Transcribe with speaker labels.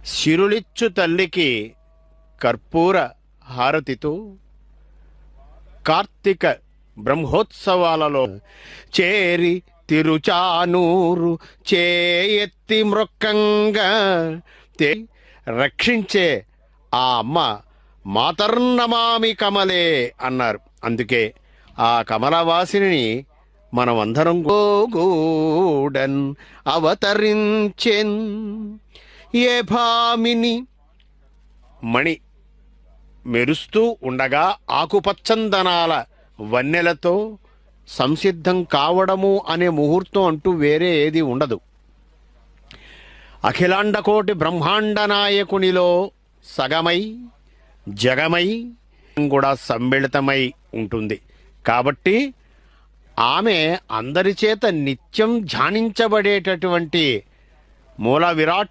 Speaker 1: సిరులిచ్చు తల్లికి కర్పూర హారతితో కార్తీక బ్రహ్మోత్సవాలలో చేరి తిరుచానూరు చేయెత్తి మృక్కంగా రక్షించే ఆ అమ్మ మాతర్నమామి కమలే అన్నారు. అందుకే ఆ కమలవాసిని మనమందరం గోగూడన్ అవతరించెన్. ఏ భామిని మణి మెరుస్తూ ఉండగా ఆకుపచ్చందనాల వన్నెలతో సంసిద్ధం కావడము అనే ముహూర్తం అంటూ వేరే ఏది ఉండదు. అఖిలాండకోటి బ్రహ్మాండ నాయకునిలో సగమై జగమై కూడా సమ్మిళితమై ఉంటుంది. కాబట్టి ఆమె అందరి చేత నిత్యం ధ్యానించబడేటటువంటి మూల విరాట్